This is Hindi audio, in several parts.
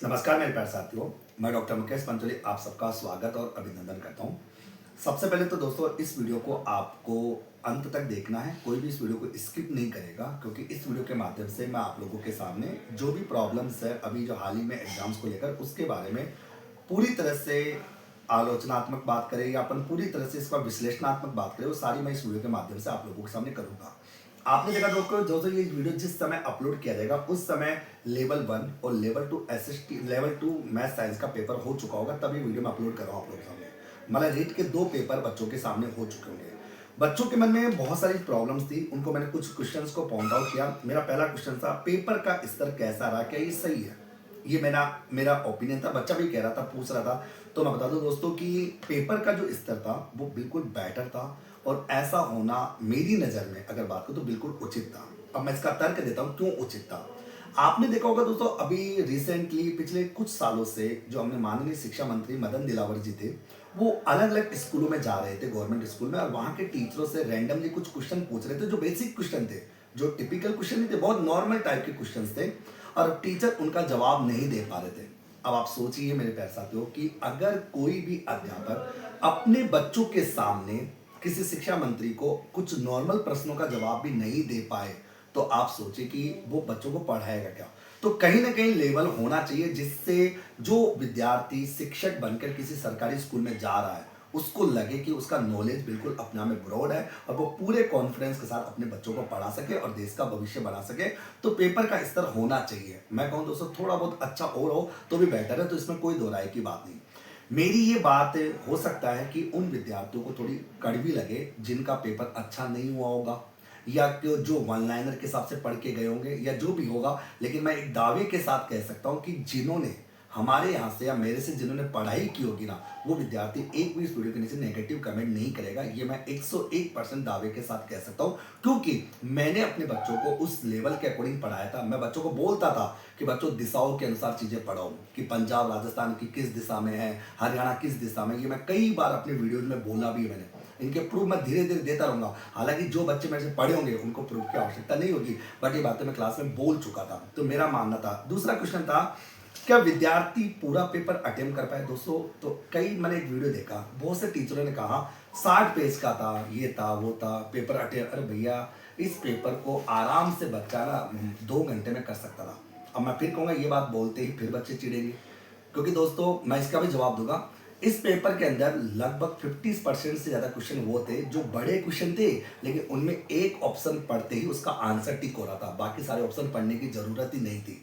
नमस्कार मेरे प्यारे साथियों। मैं डॉक्टर मुकेश पंचोली आप सबका स्वागत और अभिनंदन करता हूं। सबसे पहले तो दोस्तों इस वीडियो को आपको अंत तक देखना है, कोई भी इस वीडियो को स्किप नहीं करेगा, क्योंकि इस वीडियो के माध्यम से मैं आप लोगों के सामने जो भी प्रॉब्लम्स है अभी जो हाल ही में एग्जाम्स को लेकर उसके बारे में पूरी तरह से आलोचनात्मक बात करें या अपन पूरी तरह से इसका विश्लेषणात्मक बात करें, वो सारी मैं इस वीडियो के माध्यम से आप लोगों के सामने करूंगा। आपने देखा दोस्तों ये वीडियो जिस समय अपलोड किया जाएगा उस समय लेवल 1 और level 2 SST level 2 math science का पेपर हो चुका होगा, तभी वीडियो में अपलोड कर रहा हूँ आप लोगों के सामने। मतलब रीट के 2 पेपर बच्चों के सामने हो चुके होंगे। बच्चों के मन में बहुत सारी प्रॉब्लम्स थी, उनको मैंने कुछ क्वेश्चंस को पॉइंट आउट किया। मेरा पहला क्वेश्चन था पेपर का स्तर कैसा रहा, क्या ये सही है? ये मेरा मेरा ओपिनियन था, बच्चा भी कह रहा था, पूछ रहा था। तो मैं बता दूं दोस्तों कि पेपर का जो स्तर था वो बिल्कुल बेटर था, और ऐसा होना मेरी नज़र में अगर बात करूं तो बिल्कुल उचित था। अब मैं इसका तर्क देता हूं क्यों उचित था। आपने देखा होगा दोस्तों, अभी रिसेंटली पिछले कुछ सालों से जो हमने माननीय शिक्षा मंत्री मदन दिलावर जी थे, वो अलग अलग स्कूलों में जा रहे थे, गवर्नमेंट स्कूल में, और वहां के टीचरों से रैंडमली कुछ क्वेश्चन पूछ रहे थे जो बेसिक क्वेश्चन थे, जो टिपिकल क्वेश्चन नहीं थे, बहुत नॉर्मल टाइप के क्वेश्चन थे, और टीचर उनका जवाब नहीं दे पा रहे थे। अब आप सोचिए मेरे प्यारे साथियों कि अगर कोई भी अध्यापक अपने बच्चों के सामने किसी शिक्षा मंत्री को कुछ नॉर्मल प्रश्नों का जवाब भी नहीं दे पाए, तो आप सोचिए कि वो बच्चों को पढ़ाएगा क्या। तो कहीं ना कहीं लेवल होना चाहिए जिससे जो विद्यार्थी शिक्षक बनकर किसी सरकारी स्कूल में जा रहा है उसको लगे कि उसका नॉलेज बिल्कुल अपना में ब्रॉड है, और वो पूरे कॉन्फिडेंस के साथ अपने बच्चों को पढ़ा सके और देश का भविष्य बना सके। तो पेपर का स्तर होना चाहिए। मैं कहूँ दोस्तों थोड़ा बहुत अच्छा और हो तो भी बेटर है, तो इसमें कोई दो राय की बात नहीं। मेरी ये बात हो सकता है कि उन विद्यार्थियों को थोड़ी कड़वी लगे जिनका पेपर अच्छा नहीं हुआ होगा, या जो वन लाइनर के हिसाब से पढ़ के गए होंगे, या जो भी होगा। लेकिन मैं एक दावे के साथ कह सकता हूं कि जिन्होंने हमारे यहाँ से या मेरे से जिन्होंने पढ़ाई की होगी ना, वो विद्यार्थी एक भी इस वीडियो के नीचे नेगेटिव कमेंट नहीं करेगा। ये मैं 101% दावे के साथ कह सकता हूँ, क्योंकि मैंने अपने बच्चों को उस लेवल के अकॉर्डिंग पढ़ाया था। मैं बच्चों को बोलता था कि बच्चों दिशाओं के अनुसार चीजें पढ़ो, कि पंजाब राजस्थान की किस दिशा में है, हरियाणा किस दिशा में। ये मैं कई बार अपने वीडियोज में बोला भी है मैंने। इनके प्रूफ मैं धीरे धीरे देता रहूंगा। हालांकि जो बच्चे मेरे से पढ़े होंगे उनको प्रूफ की आवश्यकता नहीं होगी, बट ये बातें मैं क्लास में बोल चुका था। तो मेरा मानना था। दूसरा क्वेश्चन था क्या विद्यार्थी पूरा पेपर अटेम्प्ट कर पाए। दोस्तों तो कई मैंने एक वीडियो देखा, बहुत से टीचरों ने कहा 60 पेज का था, ये था वो था, पेपर अटेम्प्ट। अरे भैया, इस पेपर को आराम से बच्चा ना 2 घंटे में कर सकता था। अब मैं फिर कहूंगा, ये बात बोलते ही फिर बच्चे चिढ़ेंगे, क्योंकि दोस्तों मैं इसका भी जवाब दूंगा। इस पेपर के अंदर लगभग 50% से ज्यादा क्वेश्चन वो थे जो बड़े क्वेश्चन थे, लेकिन उनमें एक ऑप्शन पढ़ते ही उसका आंसर टिक हो रहा था, बाकी सारे ऑप्शन पढ़ने की जरूरत ही नहीं थी।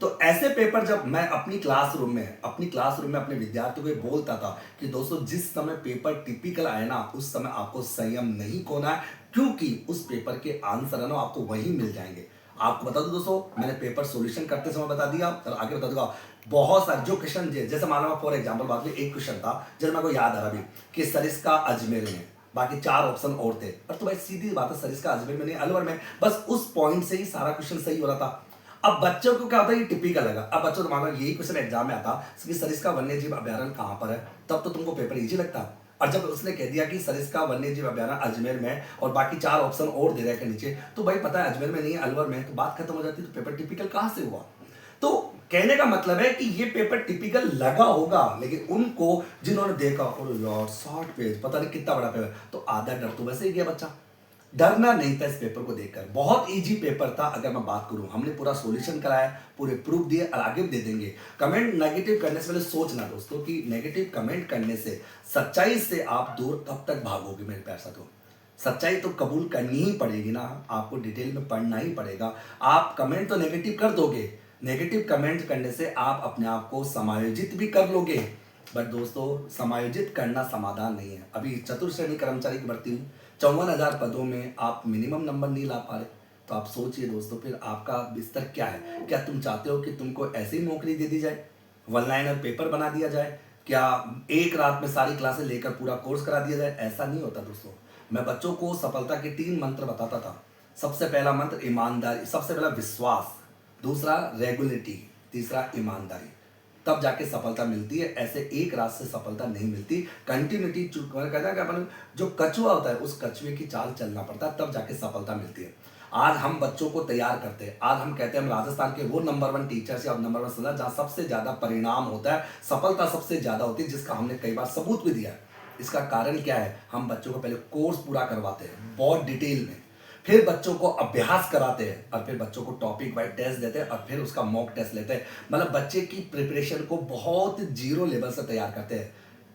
तो ऐसे पेपर जब मैं अपनी क्लासरूम में अपने विद्यार्थियों को बोलता था कि दोस्तों जिस समय पेपर टिपिकल आए ना, उस समय आपको संयम नहीं खोना है, क्योंकि उस पेपर के आंसर है ना आपको वहीं मिल जाएंगे। आपको बता दूं दोस्तों, मैंने पेपर सॉल्यूशन करते समय बता दिया और आगे बता दूंगा। बहुत सारे जो क्वेश्चन जैसे मान लो फॉर एग्जाम्पल बात में एक क्वेश्चन था जैसे मेरे को याद आ रहा अभी कि सरिस्का अजमेर में, बाकी 4 ऑप्शन और थे, और तो भाई सीधी बात है, सरिस्का अजमेर में नहीं अलवर में, बस उस पॉइंट से ही सारा क्वेश्चन सही हो रहा था। अब बच्चों को क्या होता है, ये टिपिकल लगा। अब बच्चों तो मान लो यही क्वेश्चन एग्जाम में आता कि सरिस्का वन्य जीव अभ्यारण्य कहां पर है, तब तो तुमको पेपर इजी लगता। और जब उसने कह दिया कि सरिस्का वन्य जीव अभ्यारण्य अजमेर में और बाकी 4 ऑप्शन और दे रहे के नीचे, तो भाई पता है अजमेर में नहीं है अलवर में, तो बात खत्म हो जाती। तो पेपर टिपिकल कहां से हुआ? तो कहने का मतलब है कि ये पेपर टिपिकल लगा होगा, लेकिन उनको जिन्होंने देखा और यार 60 पेज पता नहीं कितना बड़ा पेपर, तो आधा डर तो वैसे ही गया बच्चा। डरना नहीं था इस पेपर को देखकर, बहुत इजी पेपर था। अगर मैं बात करूं, हमने पूरा सॉल्यूशन कराया, पूरे प्रूफ दिए और आगे भी दे देंगे। कमेंट नेगेटिव करने से पहले सोचना दोस्तों कि नेगेटिव कमेंट करने से सच्चाई से आप दूर कब तक भागोगे मेरे प्यार साथियों। सच्चाई तो कबूल करनी ही पड़ेगी ना, आपको डिटेल में पढ़ना ही पड़ेगा। आप कमेंट तो नेगेटिव कर दोगे, नेगेटिव कमेंट करने से आप अपने आप को समायोजित भी कर लोगे, बट दोस्तों समायोजित करना समाधान नहीं है। अभी चतुर्श्रेणी कर्मचारी की भर्ती हुई, 54,000 पदों में आप मिनिमम नंबर नहीं ला पा रहे, तो आप सोचिए दोस्तों फिर आपका बिस्तर क्या है। क्या तुम चाहते हो कि तुमको ऐसी नौकरी दे दी जाए, वन लाइनर पेपर बना दिया जाए, क्या एक रात में सारी क्लासेस लेकर पूरा कोर्स करा दिया जाए? ऐसा नहीं होता दोस्तों। मैं बच्चों को सफलता के 3 मंत्र बताता था। सबसे पहला मंत्र ईमानदारी, सबसे पहला विश्वास, दूसरा रेगुलरिटी, तीसरा ईमानदारी, तब जाके सफलता मिलती है। ऐसे एक रात से सफलता नहीं मिलती। कंटिन्यूटी कहता है कि अपन जो कछुआ होता है उस कछुए की चाल चलना पड़ता है, तब जाके सफलता मिलती है। आज हम बच्चों को तैयार करते हैं, आज हम कहते हैं हम राजस्थान के वो नंबर 1 टीचर्स या नंबर 1 संस्था जहाँ सबसे ज्यादा परिणाम होता है, सफलता सबसे ज्यादा होती है, जिसका हमने कई बार सबूत भी दिया है। इसका कारण क्या है, हम बच्चों को पहले कोर्स पूरा करवाते हैं बहुत डिटेल में, फिर बच्चों को अभ्यास कराते हैं और फिर बच्चों को टॉपिक वाइज टेस्ट देते हैं और फिर उसका मॉक टेस्ट लेते हैं। मतलब बच्चे की प्रिपरेशन को बहुत जीरो लेवल से तैयार करते हैं।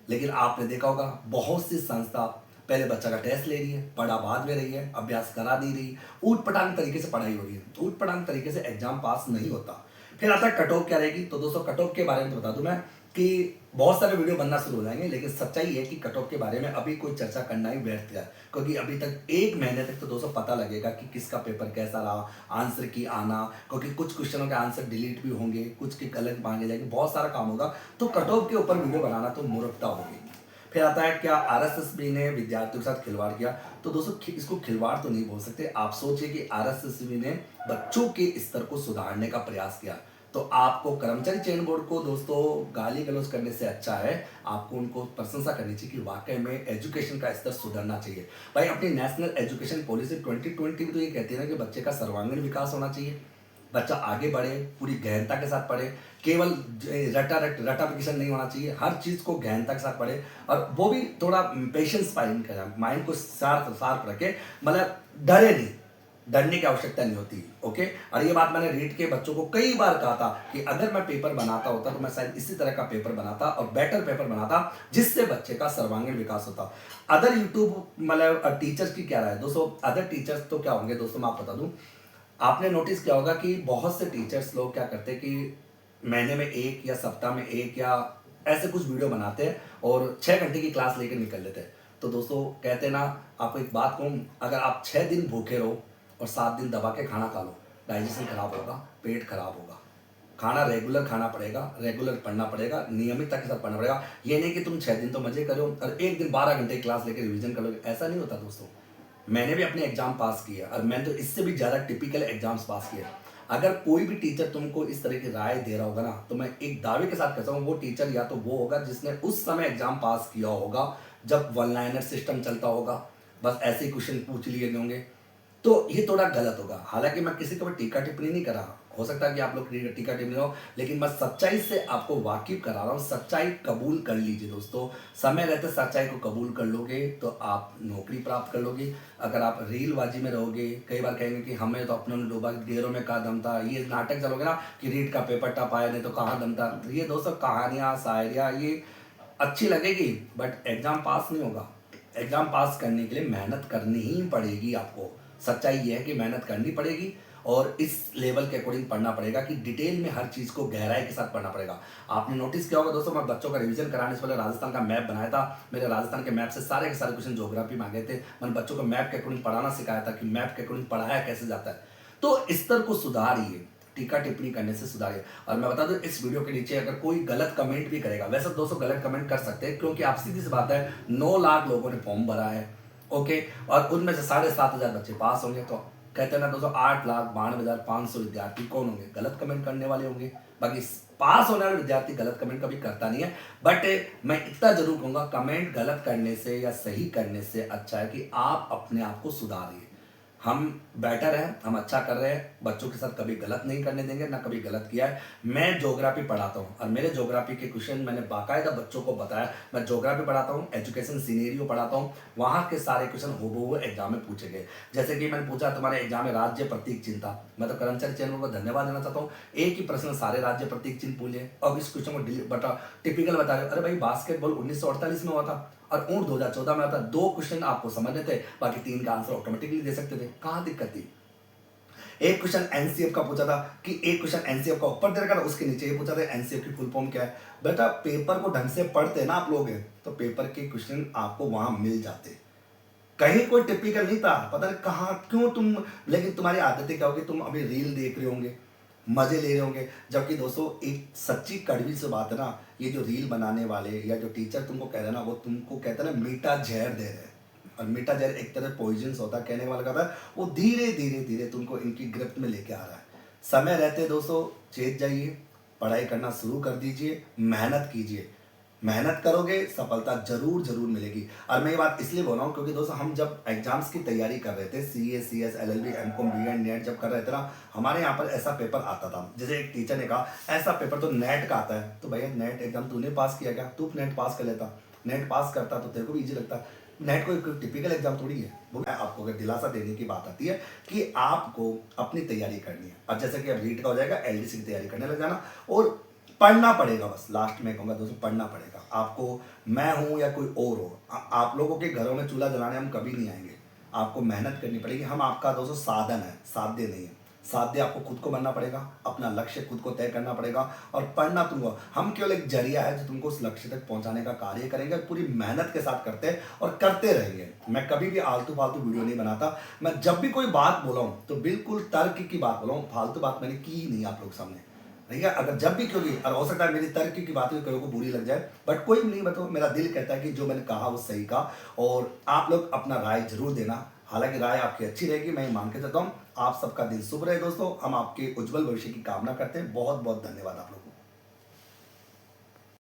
लेकिन आपने देखा होगा बहुत सी संस्था पहले बच्चा का टेस्ट ले रही है, पढ़ा बाद में रही है, अभ्यास करा नहीं रही, ऊट पटांग तरीके से पढ़ाई हो रही है, ऊट पटांग तरीके से एग्जाम पास नहीं होता। फिर आता है कट ऑफ क्या रहेगी। तो दोस्तों कट ऑफ के बारे में तो बता दूं मैं कि बहुत सारे वीडियो बनना शुरू हो जाएंगे, लेकिन सच्चाई है कि कट ऑफ के बारे में अभी कोई चर्चा करना ही व्यर्थ है, क्योंकि अभी तक 1 महीने तक तो दोस्तों पता लगेगा कि किसका पेपर कैसा रहा, आंसर की आना, क्योंकि कुछ क्वेश्चनों के आंसर डिलीट भी होंगे, कुछ के गलत मांगे जाएंगे, बहुत सारा काम होगा। तो कट ऑफ के ऊपर वीडियो बनाना तो मूर्खता होगी। फिर आता है क्या आरएसएस ने विद्यार्थियों के साथ खिलवाड़ किया। तो दोस्तों इसको खिलवाड़ तो नहीं बोल सकते, आप सोचिए कि आरएसएस ने बच्चों के स्तर को सुधारने का प्रयास किया। तो आपको कर्मचारी चयन बोर्ड को दोस्तों गाली गलौज करने से अच्छा है आपको उनको प्रशंसा करनी चाहिए कि वाकई में एजुकेशन का स्तर सुधरना चाहिए। भाई अपनी नेशनल एजुकेशन पॉलिसी 2020 में तो ये कहती है ना कि बच्चे का सर्वांगीण विकास होना चाहिए, बच्चा आगे बढ़े, पूरी गहनता के साथ पढ़े, केवल रटाफिकेशन नहीं होना चाहिए, हर चीज़ को गहनता के साथ पढ़े और वो भी थोड़ा पेशेंस माइंड को शार्प रखे, मतलब डरे नहीं, डरने की आवश्यकता नहीं होती। ओके, और ये बात मैंने रीड के बच्चों को कई बार कहा था कि अगर मैं पेपर बनाता होता तो मैं शायद इसी तरह का पेपर बनाता और बेटर पेपर बनाता जिससे बच्चे का सर्वांगीण विकास होता। अदर यूट्यूब मतलब टीचर्स की क्या राय है दोस्तों, अदर टीचर्स तो क्या होंगे दोस्तों, मैं आपको बता दूं, आपने नोटिस किया होगा कि बहुत से टीचर्स लोग क्या करते हैं कि महीने में एक या सप्ताह में एक या ऐसे कुछ वीडियो बनाते हैं और 6 घंटे की क्लास लेकर निकल लेते हैं। तो दोस्तों कहते हैं ना, आपको एक बात कहूँ, अगर आप 6 दिन भूखे रहो और 7 दिन दबा के खाना खा लो, डाइजेशन खराब होगा, पेट खराब होगा। खाना रेगुलर खाना पड़ेगा, रेगुलर पढ़ना पड़ेगा, नियमितता के साथ पढ़ना पड़ेगा। ये नहीं कि तुम 6 दिन तो मजे करो और एक दिन 12 घंटे की क्लास लेकर रिवीजन कर लोगे, ऐसा नहीं होता दोस्तों। मैंने भी अपने एग्जाम पास किए और मैंने तो इससे भी ज़्यादा टिपिकल एग्जाम्स पास किए। अगर कोई भी टीचर तुमको इस तरह की राय दे रहा होगा ना, तो मैं एक दावे के साथ कहता हूँ वो टीचर या तो वो होगा जिसने उस समय एग्जाम पास किया होगा जब वन लाइनर सिस्टम चलता होगा, बस ऐसे ही क्वेश्चन पूछ लिए होंगे, तो ये थोड़ा गलत होगा। हालांकि मैं किसी को भी टीका टिप्पणी नहीं कर रहा, हो सकता है कि आप लोग टीका टिप्पणी हो, लेकिन मैं सच्चाई से आपको वाकिफ करा रहा हूँ। सच्चाई कबूल कर लीजिए दोस्तों, समय रहते सच्चाई को कबूल कर लोगे तो आप नौकरी प्राप्त कर लोगे। अगर आप रीलबाजी में रहोगे, कई बार कहेंगे कि हमें तो अपनों ने डूबा, ढेरों में कहा दम था, ये नाटक चलोगे ना कि रीट का पेपर टप आया नहीं तो कहाँ दम था, ये दोस्तों कहानियाँ शायरियाँ ये अच्छी लगेगी बट एग्जाम पास नहीं होगा। एग्जाम पास करने के लिए मेहनत करनी ही पड़ेगी आपको। सच्चाई ये है कि मेहनत करनी पड़ेगी और इस लेवल के अकॉर्डिंग पढ़ना पड़ेगा कि डिटेल में हर चीज़ को गहराई के साथ पढ़ना पड़ेगा। आपने नोटिस किया होगा दोस्तों, मैं बच्चों का रिवीजन कराने से पहले राजस्थान का मैप बनाया था। मेरे राजस्थान के मैप से सारे के सारे क्वेश्चन ज्योग्राफी में आ गए थे। मैंने बच्चों को मैप के अकॉर्डिंग पढ़ाना सिखाया था कि मैप के अकॉर्डिंग पढ़ाया कैसे जाता है। तो स्तर को सुधारिए, टीका टिप्पणी करने से सुधारिए। और मैं बता दूं, इस वीडियो के नीचे अगर कोई गलत कमेंट भी करेगा, वैसे दोस्तों गलत कमेंट कर सकते हैं क्योंकि आप सीधी सी बात है 9 लाख लोगों ने फॉर्म भरा है, ओके, और उनमें से 7,500 बच्चे पास होंगे। तो कहते हैं ना दोस्तों 8,92,500 विद्यार्थी कौन होंगे, गलत कमेंट करने वाले होंगे। बाकी पास होने वाले विद्यार्थी गलत कमेंट कभी करता नहीं है। बट मैं इतना जरूर कहूंगा, कमेंट गलत करने से या सही करने से अच्छा है कि आप अपने आप को सुधारिए। हम बेटर हैं, हम अच्छा कर रहे हैं, बच्चों के साथ कभी गलत नहीं करने देंगे, ना कभी गलत किया है। मैं ज्योग्राफी पढ़ाता हूँ और मेरे ज्योग्राफी के क्वेश्चन मैंने बाकायदा बच्चों को बताया। मैं ज्योग्राफी पढ़ाता हूँ, एजुकेशन सीनेरियो पढ़ाता हूँ, वहाँ के सारे क्वेश्चन हूबहू एग्जाम में पूछे गए। जैसे कि मैंने पूछा तुम्हारे एग्जाम में राज्य प्रतीक चिन्ह था, मैं तो कर्मचारी चयन को धन्यवाद देना चाहता हूँ। एक ही प्रश्न सारे राज्य प्रतीक चिन्ह पूछे और इस क्वेश्चन को टिपिकल बता रहे हो। अरे भाई बास्केटबॉल 1948 में हुआ था और ऊंट 2014 में आता। 2 क्वेश्चन आपको समझने थे, बाकी 3 का आंसर ऑटोमेटिकली दे सकते थे, कहां दिक्कत थी। एक क्वेश्चन एनसीएफ का पूछा था कि एक क्वेश्चन एनसीएफ का ऊपर दे रखा था, उसके नीचे ये पूछा था एनसीएफ की फुल फॉर्म क्या है। बेटा पेपर को ढंग से पढ़ते ना आप लोग, तो पेपर के क्वेश्चन आपको वहां मिल जाते। कहीं कोई टिपिकल नहीं था, पता नहीं कहाँ क्यों तुम, लेकिन तुम्हारी आदतें क्या होगी, तुम अभी रील देख रहे होंगे, मजे ले रहे होंगे। जबकि दोस्तों एक सच्ची कड़वी से बात है ना, ये जो रील बनाने वाले या जो टीचर तुमको कह रहे हैं ना, वो तुमको कहते हैं ना मीठा जहर दे रहे हैं। और मीठा जहर एक तरह पॉइजन होता है, कहने वाला कहता है वो धीरे धीरे धीरे तुमको इनकी गिरफ्त में लेके आ रहा है। समय रहते दोस्तों चेत जाइए, पढ़ाई करना शुरू कर दीजिए, मेहनत कीजिए। मेहनत करोगे सफलता जरूर जरूर मिलेगी। और मैं ये बात इसलिए बोल रहा हूँ क्योंकि दोस्तों हम जब एग्जाम्स की तैयारी कर रहे थे, CA, CS, LLB, MCom, BEd, NET जब कर रहे थे ना, हमारे यहाँ पर ऐसा पेपर आता था। जैसे एक टीचर ने कहा ऐसा पेपर तो नेट का आता है, तो भैया नेट एग्जाम तूने पास किया क्या? तू नेट पास कर लेता, नेट पास करता तो तेरे को भी इजी लगता। नेट कोई टिपिकल एग्जाम थोड़ी है। वो आपको अगर दिलासा देने की बात आती है कि आपको अपनी तैयारी करनी है। अब जैसे कि अब रीट का हो जाएगा, एलडीसी की तैयारी करने लग जाना और पढ़ना पड़ेगा। बस लास्ट में कहूँगा दोस्तों, पढ़ना पड़ेगा आपको। मैं हूँ या कोई और हो, आप लोगों के घरों में चूल्हा जलाने हम कभी नहीं आएंगे। आपको मेहनत करनी पड़ेगी। हम आपका दोस्तों साधन है, साध्य नहीं है। साध्य आपको खुद को बनना पड़ेगा, अपना लक्ष्य खुद को तय करना पड़ेगा और पढ़ना तुमको। हम केवल एक जरिया है जो तुमको उस लक्ष्य तक पहुंचाने का कार्य करेंगे, पूरी मेहनत के साथ करते हैं और करते रहेंगे। मैं कभी भी आलतू फालतू वीडियो नहीं बनाता। मैं जब भी कोई बात बोला हूं तो बिल्कुल तर्क की बात बोला हूं, फालतू बात मैंने की ही नहीं आप लोग सामने। ठीक है, अगर जब भी क्योंकि और हो सकता है मेरी तर्क की बातें कईयों को बुरी लग जाए, बट कोई नहीं, बताओ मेरा दिल कहता है कि जो मैंने कहा वो सही कहा। और आप लोग अपना राय जरूर देना। हालांकि राय आपकी अच्छी रहेगी, मैं ये मान के चलता हूँ। आप सबका दिन शुभ रहे दोस्तों। हम आपके उज्जवल भविष्य की कामना करते हैं। बहुत बहुत धन्यवाद आप लोगों को।